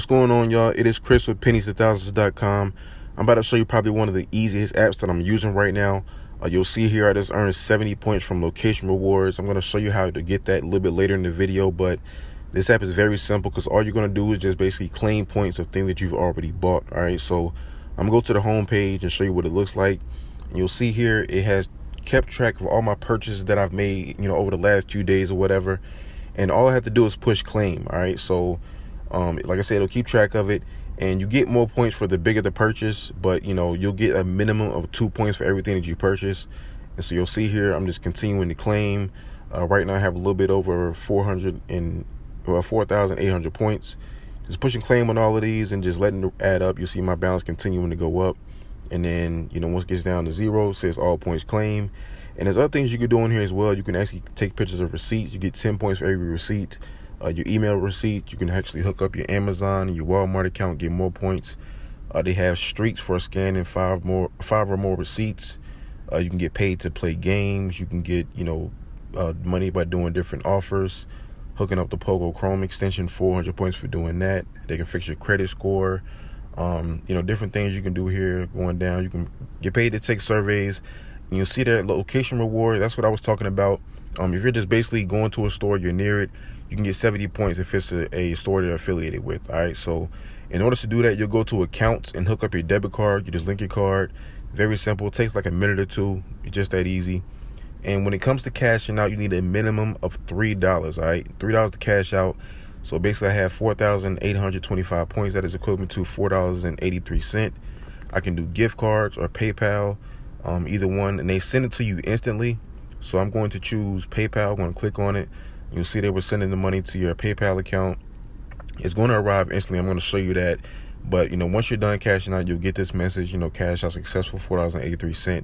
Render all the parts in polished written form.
going on, y'all? It is Chris with pennies2000s.com. I'm about to show you probably one of the easiest apps that I'm using right now. You'll see here I just earned 70 points from location rewards. I'm going to show you how to get that a little bit later in the video, but this app is very simple because all you're going to do is just basically claim points of things that you've already bought. All right, so I'm going to go to the home page and show you what it looks like. And you'll see here it has kept track of all my purchases that I've made, over the last few days or whatever. And all I have to do is push claim. All right, so like I said, it'll keep track of it, and you get more points for the bigger the purchase, but you'll get a minimum of 2 points for everything that you purchase. And so you'll see here I'm just continuing to claim. Right now I have a little bit over 4,800 points. Just pushing claim on all of these and just letting it add up. You'll see my balance continuing to go up, and then once it gets down to zero, it says all points claim. And there's other things you can do in here as well. You can actually take pictures of receipts. You get 10 points for every receipt. Your email receipt, you can actually hook up your Amazon and your Walmart account, get more points. They have streaks for scanning five or more receipts. You can get paid to play games. You can get money by doing different offers. Hooking up the Pogo Chrome extension, 400 points for doing that. They can fix your credit score. Different things you can do here. Going down, you can get paid to take surveys. And you'll see that location reward. That's what I was talking about. If you're just basically going to a store, you're near it, you can get 70 points if it's a store they're affiliated with. All right, so in order to do that, you'll go to accounts and hook up your debit card. You just link your card. Very simple. It takes like a minute or two. It's just that easy. And when it comes to cashing out, you need a minimum of $3. All right, $3 to cash out. So basically I have 4,825 points. That is equivalent to $4.83. I can do gift cards or PayPal, either one, and they send it to you instantly. So I'm going to choose PayPal. I'm going to click on it. You'll see they were sending the money to your PayPal account. It's going to arrive instantly. I'm going to show you that. But, once you're done cashing out, you'll get this message, cash out successful, $4.83.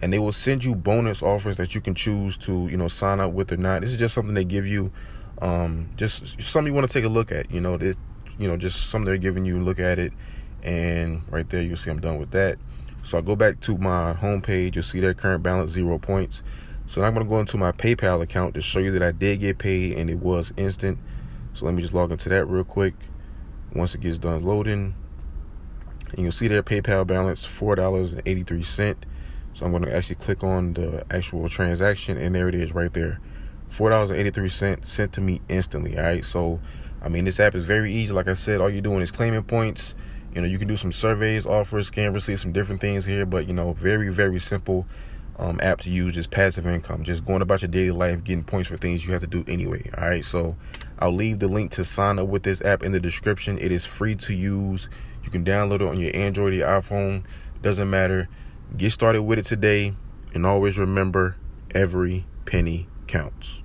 And they will send you bonus offers that you can choose to, sign up with or not. This is just something they give you, just something you want to take a look at. Just something they're giving you, look at it. And right there, you'll see I'm done with that. So I'll go back to my home page. You'll see their current balance, 0 points. So now I'm going to go into my PayPal account to show you that I did get paid and it was instant. So let me just log into that real quick. Once it gets done loading, and you'll see their PayPal balance, $4.83. So I'm going to actually click on the actual transaction, and there it is right there. $4.83 sent to me instantly. All right. So, this app is very easy. Like I said, all you're doing is claiming points. You can do some surveys, offers, scan receipts, some different things here, but, very, very simple app to use, just passive income, just going about your daily life, getting points for things you have to do anyway. All right, so I'll leave the link to sign up with this app in the description. It is free to use. You can download it on your Android or your iPhone, doesn't matter. Get started with it today, and always remember, every penny counts.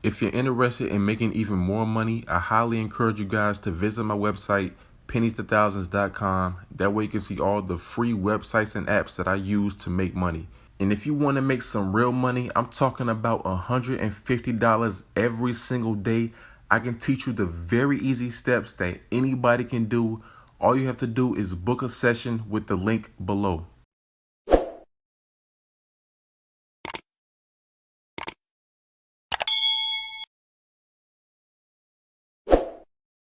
If you're interested in making even more money, I highly encourage you guys to visit my website, pennies2000s.com. That way you can see all the free websites and apps that I use to make money. And if you want to make some real money, I'm talking about $150 every single day. I can teach you the very easy steps that anybody can do. All you have to do is book a session with the link below.